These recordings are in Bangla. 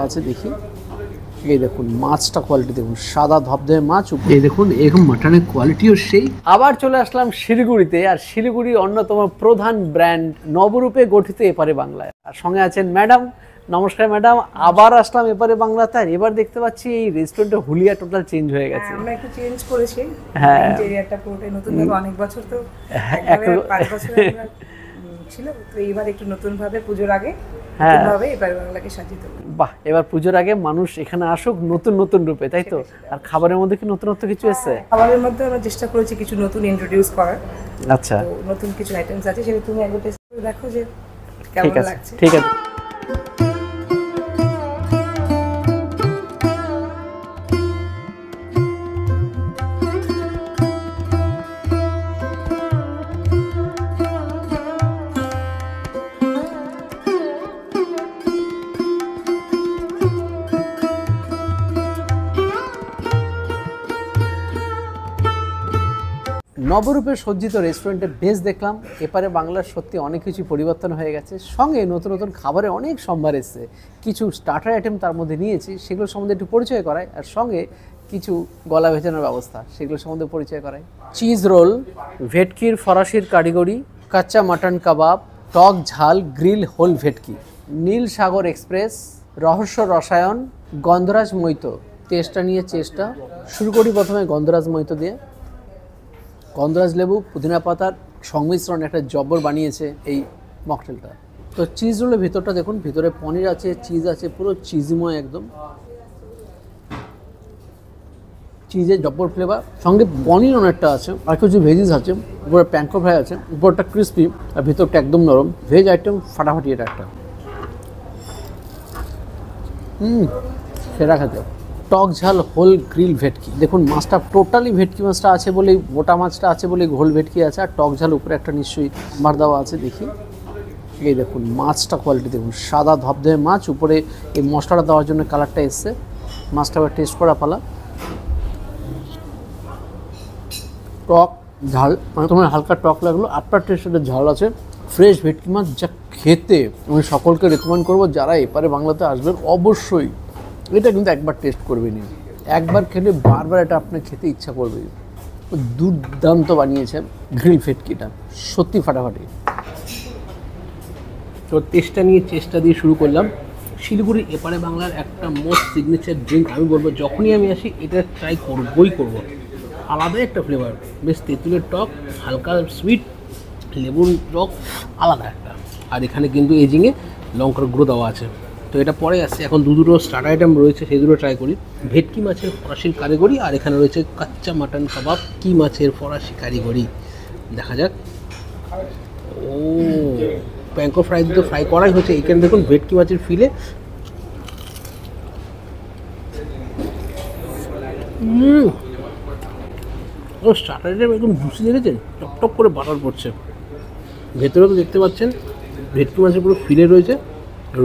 আছে দেখি, এই দেখুন মাছটা কোয়ালিটি দেখুন, সাদা ধবধবে মাছ, এই দেখুন এরকম মাটনের কোয়ালিটিও সেই। আবার চলে আসলাম শিলিগুড়িতে, আর শিলিগুড়ির অন্যতম প্রধান ব্র্যান্ড নবরূপে গঠিত এপারে বাংলায়। আর সঙ্গে আছেন ম্যাডাম। নমস্কার ম্যাডাম, আবার আসলাম এপারে বাংলাতে। আর এবার দেখতে পাচ্ছি এই রেস্টুরেন্টের হুলিয়া টোটাল চেঞ্জ হয়ে গেছে। আমরা একটু চেঞ্জ করেছি, হ্যাঁ ইন্টেরিয়রটা পুরোটাই নতুন ভাবে, অনেক বছর তো 5 বছর আমরা ছিল, তো এইবার একটু নতুন ভাবে পুজোর আগে নতুন ভাবে এপারে বাংলাকে সাজিয়ে দেব। বাহ, এবার পুজোর আগে মানুষ এখানে আসুক নতুন নতুন রূপে, তাই তো? আর খাবারের মধ্যে কি নতুনত্ব কিছু আছে? খাবারের মধ্যে আমরা চেষ্টা করেছি কিছু নতুন ইন্ট্রোডিউস করার। আচ্ছা, নতুন কিছু আইটেমস আছে, সেটা তুমি একবার টেস্ট করে দেখো যে কেমন লাগছে। ঠিক আছে। নবরূপে সজ্জিত রেস্টুরেন্টে বেশ দেখলাম, এপারে বাংলার সত্যি অনেক কিছু পরিবর্তন হয়ে গেছে। সঙ্গে নতুন নতুন খাবারে অনেক সম্ভার এসছে। কিছু স্টার্টার আইটেম তার মধ্যে নিয়েছি, সেগুলো সম্বন্ধে একটু পরিচয় করাই। আর সঙ্গে কিছু গলা ভেজানোর ব্যবস্থা, সেগুলো সম্বন্ধে পরিচয় করাই। চিজ রোল, ভেটকির ফরাসির কারিগরি, কাচ্চা মাটন কাবাব, টক ঝাল গ্রিল হোল ভেটকি, নীল সাগর এক্সপ্রেস, রহস্য রসায়ন, গন্ধরাজ মৈতো। টেস্টটা নিয়ে চেষ্টা শুরু করি প্রথমে গন্ধরাজ মৈতো দিয়ে। গন্ধরাজ লেবু পুদিনা পাতার সংমিশ্রণ একটা জব্বর বানিয়েছে এই মকটেলটা। তো চিজ রোলের ভিতরটা দেখুন, ভিতরে পনির আছে, চিজ আছে, পুরো চিজময় একদম, চিজের জব্বর ফ্লেভার, সঙ্গে পনির অনেকটা আছে, আর কিছু ভেজিস আছে, উপরে প্যানকো ফ্রাই আছে, উপরটা ক্রিস্পি আর ভিতরটা একদম নরম। ভেজ আইটেম ফাটাফাটি এটা একটা। সেরা খেতে। টক ঝাল হোল গ্রিল ভেটকি, দেখুন মাছটা টোটালি ভেটকি মাছটা আছে বলেই, মোটা মাছটা আছে বলেই হোল ভেটকি আছে। আর টক ঝাল উপরে একটা নিশ্চয়ই মার দেওয়া আছে। দেখি, এই দেখুন মাছটা কোয়ালিটি দেখুন, সাদা ধবধবে মাছ, উপরে এই মশলাটা দেওয়ার জন্য কালারটা এসছে। মাছটা আবার টেস্ট করা পালা। টক ঝাল, মানে তোমার হালকা টক লাগলো, আফটার টেস্টের ঝাল আছে। ফ্রেশ ভেটকি মাছ যা খেতে, আমি সকলকে রেকমেন্ড করবো যারা এপারে বাংলাতে আসবেন অবশ্যই এটা কিন্তু একবার টেস্ট করবেন। একবার খেলে বারবার এটা আপনার খেতে ইচ্ছা করবে। দুর্দান্ত বানিয়েছে গ্রিল ভেটকিটা, সত্যি ফাটাফাটি। তো টেস্টটা নিয়ে চেষ্টা দিয়ে শুরু করলাম। শিলিগুড়ির এপারে বাংলার একটা মোস্ট সিগনেচার ড্রিঙ্ক, আমি বলবো যখনই আমি আসি এটা ট্রাই করবই করব। আলাদা একটা ফ্লেভার, বেশ তেঁতুলের টক, হালকা সুইট, লেবুর টক, আলাদা একটা। আর এখানে কিন্তু এজিংয়ে লঙ্কার গুঁড়ো দেওয়া আছে। তো এটা পরে আসছে, এখন দুটো স্টার্টার আইটেম রয়েছে, সেই দুটো ট্রাই করি। ভেটকি মাছের ফরাসির কারিগরি, আর এখানে রয়েছে কাচ্চা মাটন কাবাব, কি মাছের ফরাসি কারিগরি। দেখা যাক। ও প্যানকো ফ্রাই দিতে ফ্রাই করাই হচ্ছে। এখানে দেখুন ভেটকি মাছের ফিলে, ও স্টার্টার আইটেম একদম জুসি, দেখেছেন টপ করে বাটার পড়ছে। ভেতরে তো দেখতে পাচ্ছেন ভেটকি মাছের পুরো ফিলে রয়েছে,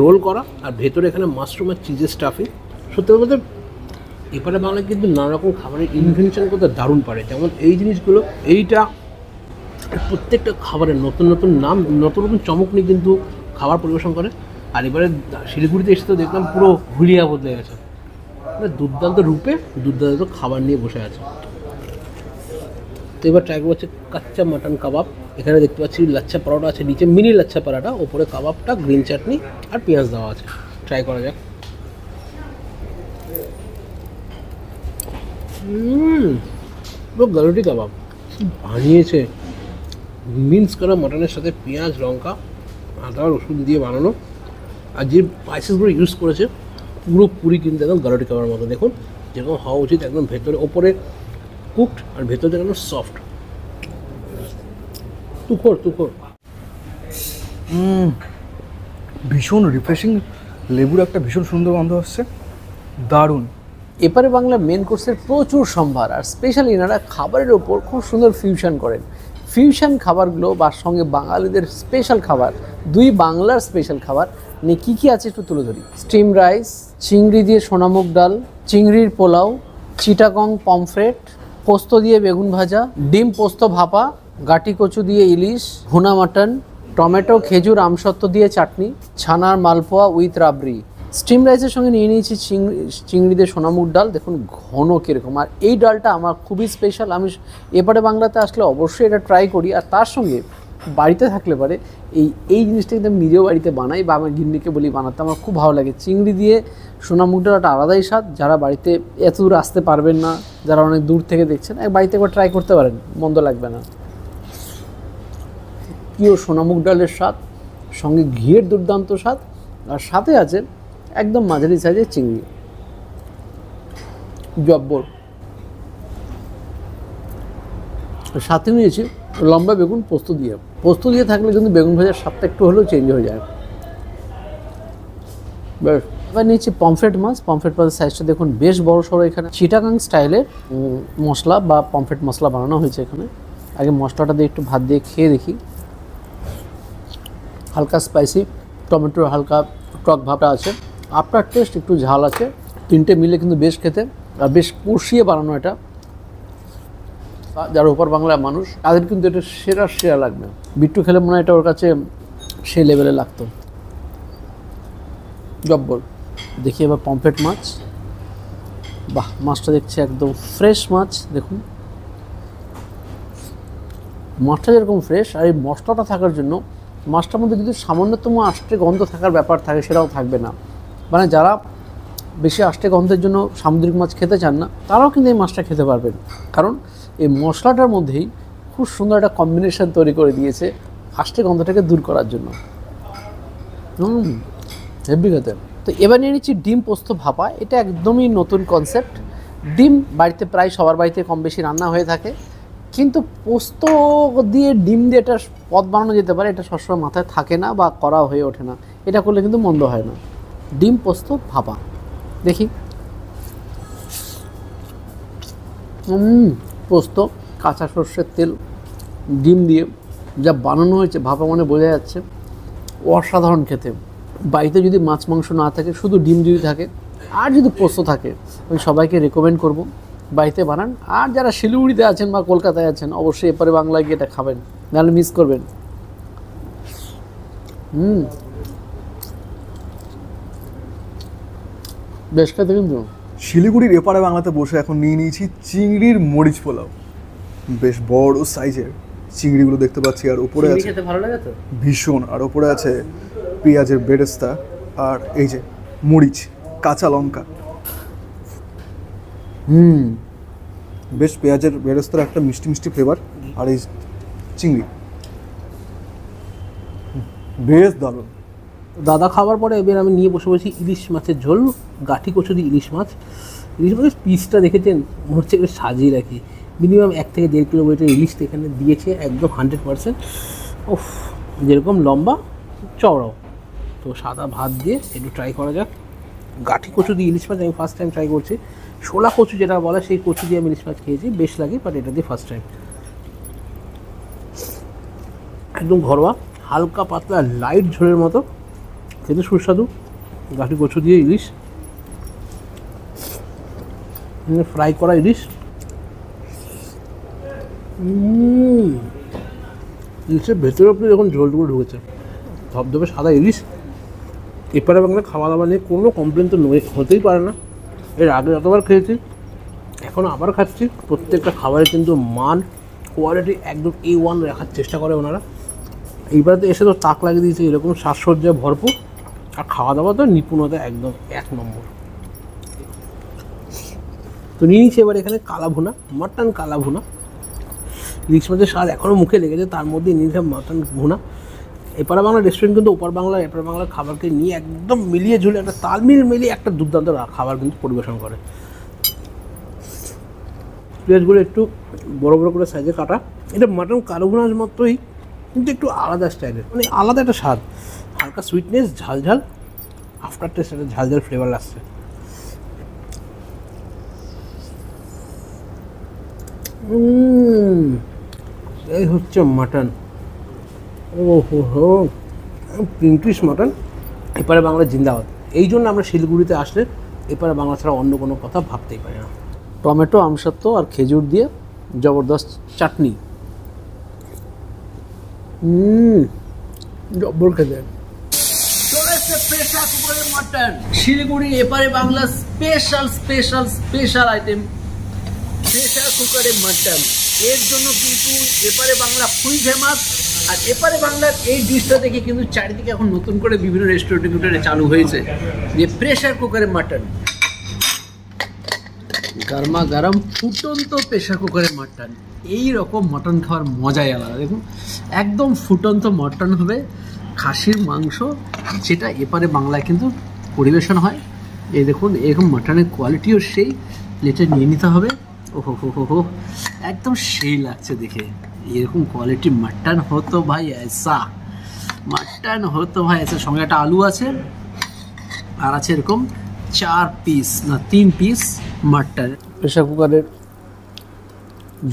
রোল করা, আর ভেতরে এখানে মাশরুম আর চিজের স্টাফিং। সত্যি বলতে এপারে বাংলায় কিন্তু নানা রকম খাবারের ইনভেনশন করতে দারুণ পারে। যেমন এই জিনিসগুলো, এইটা প্রত্যেকটা খাবারের নতুন নতুন নাম, নতুন নতুন চমক নিয়ে কিন্তু খাবার পরিবেশন করে। আর এবারে শিলিগুড়িতে এসে তো দেখলাম পুরো হুলিয়া বদলে গেছে, মানে দুর্দান্ত রূপে দুর্দান্ত খাবার নিয়ে বসে আছে। তো এবার ট্রাই করছে কাচ্চা মাটন কাবাব। এখানে দেখতে পাচ্ছি লাচ্ছা পরোটা আছে, নিচে মিনি লাচ্ছা পরোটা, ওপরে কাবাবটা, গ্রিন চাটনি আর পেঁয়াজ দেওয়া আছে। ট্রাই করা যাক। পুরো গালুটি কাবাব বানিয়েছে, মিন্স করা মাটনের সাথে পেঁয়াজ, লঙ্কা, আদা, রসুন দিয়ে বানানো। আর যে স্পাইসেসগুলো ইউজ করেছে পুরোপুরি কিন্তু একদম গালুটি কাবাবের মতো। দেখুন যেরকম হওয়া উচিত, একদম ভেতরে ওপরে কুকড আর ভেতরে একদম সফট, তুখোর। ভীষণ রিফ্রেশিং, লেবুর একটা ভীষণ সুন্দর গন্ধ আসছে, দারুণ। এপারে বাংলা মেন কোর্সের প্রচুর সম্ভার, আর স্পেশালি এনারা খাবারের ওপর খুব সুন্দর ফিউশন করেন। ফিউশন খাবারগুলো বা সঙ্গে বাঙালিদের স্পেশাল খাবার, দুই বাংলার স্পেশাল খাবার নিয়ে কী কী আছে একটু তুলে ধরি। স্টিম রাইস, চিংড়ি দিয়ে সোনামুগ ডাল, চিংড়ির পোলাও, চিটাগং পমফ্রেট, পোস্ত দিয়ে বেগুন ভাজা, ডিম পোস্ত ভাপা, গাটি কচু দিয়ে ইলিশ, ভুনা মাটন, টমেটো, খেজুর, আমসত্ত্ব দিয়ে চাটনি, ছানার মালপোয়া উইথ রাবড়ি। স্টিম রাইসের সঙ্গে নিয়ে নিয়েছি চিংড়ি দিয়ে সোনামুগ ডাল। দেখুন ঘন কীরকম, আর এই ডালটা আমার খুবই স্পেশাল। আমি এপারে বাংলাতে আসলে অবশ্যই এটা ট্রাই করি, আর তার সঙ্গে বাড়িতে থাকলে পারে এই জিনিসটা কিন্তু আমি নিজেও বাড়িতে বানাই বা আমার গিন্নিকে বলি বানাতে। আমার খুব ভালো লাগে চিংড়ি দিয়ে সোনামুগ ডাল, একটা আলাদাই স্বাদ। যারা বাড়িতে এত দূর আসতে পারবেন না, যারা অনেক দূর থেকে দেখছেন, বাড়িতে একবার ট্রাই করতে পারেন, মন্দ লাগবে না। পিওর সোনামুগ ডালের স্বাদ, সঙ্গে ঘিয়ের দুর্দান্ত স্বাদ, আর সাথে আছে একদম মাঝারি সাইজের চিংড়ি, জব্বর। সাথে নিয়েছি লম্বা বেগুন পোস্ত দিয়ে থাকলে কিন্তু বেগুন ভাজার স্বাদটা একটু হলেও চেঞ্জ হয়ে যায়। বেশ, এবার নিয়েছি পমফ্রেট মাছের সাইজটা দেখুন বেশ বড় সড়ো। এখানে চিটাগাং স্টাইলের মশলা বা পমফ্রেট মশলা বানানো হয়েছে এখানে। আগে মশলাটা দিয়ে একটু ভাত দিয়ে খেয়ে দেখি। হালকা স্পাইসি, টমেটোর হালকা টক ভাবটা আছে, আপনার টেস্ট একটু ঝাল আছে, তিনটে মিলে কিন্তু বেশ খেতে, আর বেশ কষিয়ে বানানো এটা। যারা ওপার বাংলার মানুষ তাদের কিন্তু এটা সেরা লাগবে। বিট্টু খেলে মনে হয় এটা ওর কাছে সে লেভেলে লাগতো। জব্বর। দেখি এবার পমফ্রেট মাছ। বাহ, মাছটা দেখছি একদম ফ্রেশ মাছ। দেখুন মাছটা যেরকম ফ্রেশ, আর এই মশলাটা থাকার জন্য মাছটার মধ্যে যদি সামান্যতম আষ্টে গন্ধ থাকার ব্যাপার থাকে সেটাও থাকবে না। মানে যারা বেশি আষ্টে গন্ধের জন্য সামুদ্রিক মাছ খেতে চান না, তারাও কিন্তু এই মাছটা খেতে পারবেন, কারণ এই মশলাটার মধ্যেই খুব সুন্দর একটা কম্বিনেশন তৈরি করে দিয়েছে আষ্টে গন্ধটাকে দূর করার জন্য। হেভি খেতে। তো এবার নিয়ে নিচ্ছি ডিম পোস্ত ভাপা। এটা একদমই নতুন কনসেপ্ট। ডিম বাড়িতে প্রায় সবার বাড়িতে কম বেশি রান্না হয়ে থাকে, কিন্তু পোস্ত দিয়ে ডিম দিয়ে একটা পদ বানানো যেতে পারে, এটা সবসময় মাথায় থাকে না বা করা হয়ে ওঠে না। এটা করলে কিন্তু মন্দ হয় না। ডিম পোস্ত ভাপা দেখি। পোস্ত, কাঁচা সর্ষের তেল, ডিম দিয়ে যা বানানো হয়েছে, ভাপা মানে বোঝা যাচ্ছে অসাধারণ খেতে। বাড়িতে যদি মাছ মাংস না থাকে, শুধু ডিম যদি থাকে আর যদি পোস্ত থাকে, আমি সবাইকে রেকমেন্ড করব বাড়িতে বানান। আর যারা শিলিগুড়িতে আছেন বা কলকাতায় আছেন, অবশ্যই এপারে বাংলায় গিয়ে এটা খাবেন, নাহলে মিস করবেন। বেশ খেতে কিন্তু। শিলিগুড়ির এপারে বাংলাতে বসে এখন নিয়ে নিয়েছি চিংড়ির মরিচ পোলাও। বেশ বড় সাইজের চিংড়িগুলো দেখতে পাচ্ছি, আর উপরে আছে খেতে ভালো লাগে তো ভীষণ, আর উপরে আছে পেঁয়াজের বেরেস্তা, আর এই যে মরিচ, কাঁচা লঙ্কা। বেশ পেঁয়াজের বেরেস্তার একটা মিষ্টি মিষ্টি ফ্লেভার, আর এই চিংড়ি বেশ দারুণ। দাদা খাওয়ার পরে এবার আমি নিয়ে বসে বসি ইলিশ মাছের ঝোল, গাঠি কচুরি ইলিশ মাছের পিসটা দেখেছেন, মনে হচ্ছে একটু সাজিয়ে রাখি। মিনিমাম 1 থেকে 1.5 কিলো ওয়েটের ইলিশটা এখানে দিয়েছে, একদম 100%। ওফ, যেরকম লম্বা চওড়াও। তো সাদা ভাত দিয়ে একটু ট্রাই করা যাক। গাঠি কচু দিয়ে ইলিশ মাছ আমি ফার্স্ট টাইম ট্রাই করছি। শোলা কচু যেটা বলে, সেই কচু দিয়ে আমি ইলিশ মাছ খেয়েছি, বেশ লাগে, বাট এটা দিয়ে ফার্স্ট টাইম। একদম ঘরোয়া, হালকা পাতলা লাইট ঝোলের মতো, খেতে সুস্বাদু। গাঠি কচু দিয়ে ইলিশ, ফ্রাই করা ইলিশ। ইলিশের ভেতরে আপনি যখন ঝোলটুকু ঢুকেছে, ধবধবে সাদা ইলিশ। এপারে বাংলা খাওয়া দাওয়া নিয়ে কোনো কমপ্লেন তো হতেই পারে না। এর আগে যতবার খেয়েছি, এখন আবার খাচ্ছি। প্রত্যেকটা খাবারের কিন্তু মান, কোয়ালিটি একদম A1 রাখার চেষ্টা করে ওনারা। এইবারে তো এসে তো তাক লাগিয়ে দিয়েছে এরকম সাজসজ্জায় ভরপুর, আর খাওয়া দাওয়া তো নিপুণতা একদম 1 নম্বর। তো নিয়ে নিচ্ছি এবার এখানে কালা ভুনা, মাটন কালা ভুনা। ইলিশ মাছের স্বাদ এখনও মুখে লেগেছে, তার মধ্যে নিয়ে নিলাম মাটন ভুনা। এপার বাংলা রেস্টুরেন্ট কিন্তু ওপার বাংলার এপার বাংলার খাবারকে নিয়ে একদম মিলিয়ে ঝুলে একটা তালমিল মিলিয়ে একটা দুর্দান্ত খাবার কিন্তু পরিবেশন করে। পেঁয়াজগুলো একটু বড় বড় করে সাইজে কাটা। এটা মাটন কালো ভুনার মতোই, কিন্তু একটু আলাদা স্টাইলের, মানে আলাদা একটা স্বাদ, হালকা সুইটনেস, ঝাল ঝাল, আফটার টেস্ট একটা ঝাল ঝাল ফ্লেভার আসছে। এই হচ্ছে মাটন। ওহো, পিঙ্কিশ মাটন। এপারে বাংলা জিন্দাবাদ। এই জন্য আমরা শিলিগুড়িতে আসলে এপারে বাংলা ছাড়া অন্য কোনো কথা ভাবতেই পারি না। টমেটো, আমসত্ত্ব আর খেজুর দিয়ে জবরদস্ত চাটনি। জব্বর খেতে। চলে এসছে প্রেসার কুকারের মাটন, শিলিগুড়ি এপারে Bangla special special special item pressure কুকারের মাটন। এর জন্য কিন্তু এপারে বাংলা খুবই ফেমাস। আর এপারে বাংলার এই ডিশটা দেখে কিন্তু চারিদিকে এখন নতুন করে বিভিন্ন রেস্টুরেন্টে চালু হয়েছে যে প্রেসার কুকারের মাটন। গরমা গরম ফুটন্ত প্রেসার কুকারের মাটন, এই রকম মটন খাওয়ার মজাই আলাদা। দেখুন একদম ফুটন্ত মটন হবে, খাসির মাংস, যেটা এপারে বাংলায় কিন্তু পরিবেশন হয়। এই দেখুন এরকম মটনের কোয়ালিটিও সেই, প্লেটে নিয়ে নিতে হবে। ওহো হো হো হো, একদম সেই লাগছে দেখে। এরকম কোয়ালিটি মটন হতো ভাই ऐसा, মটন হতো ভাই ऐसा। সঙ্গে একটা আলু আছে আর আছে এরকম 4 পিস না 3 পিস মটন। প্রেসার কুকারের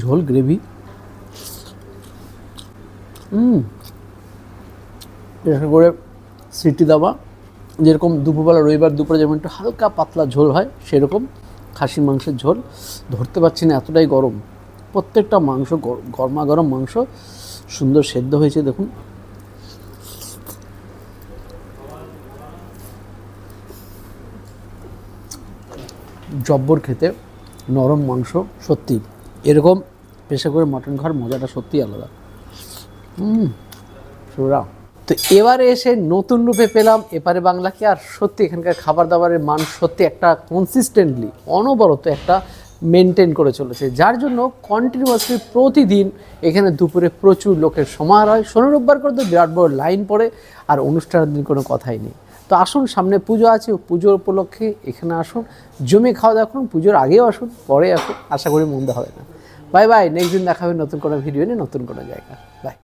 ঝোল গ্রেভি, প্রেসার করে সিটি দেওয়া, যেরকম দুপুরবেলা রবিবার দুপুরে যেমন একটু হালকা পাতলা ঝোল হয় সেরকম খাসির মাংসের ঝোল। ধরতে পারছি না এতটাই গরম, প্রত্যেকটা মাংস গরমা গরম মাংস, সুন্দর সেদ্ধ হয়েছে দেখুন। জব্বর খেতে, নরম মাংস, সত্যি এরকম প্রেসার করে মটন খাওয়ার মজাটা সত্যিই আলাদা। সুরা। তো এবারে এসে নতুন রূপে পেলাম এপারে বাংলাকে। আর সত্যি এখানকার খাবার দাবারের মান সত্যি একটা কনসিস্টেন্টলি অনবরত একটা মেনটেন করে চলেছে, যার জন্য কন্টিনিউয়াসলি প্রতিদিন এখানে দুপুরে প্রচুর লোকের সমাহার হয়। শনি রোববার করে তো বিরাট বড় লাইন পড়ে, আর অনুষ্ঠানের দিন কোনো কথাই নেই। তো আসুন, সামনে পুজো আছে, পুজোর উপলক্ষে এখানে আসুন, জমে খাওয়া দাওয়া করুন। পুজোর আগেও আসুন, পরে আসুন, আশা করি মন্দ হবে না। বাই বাই, নেক্সট দিন দেখা হবে নতুন কোনো ভিডিও নিয়ে, নতুন কোনো জায়গা।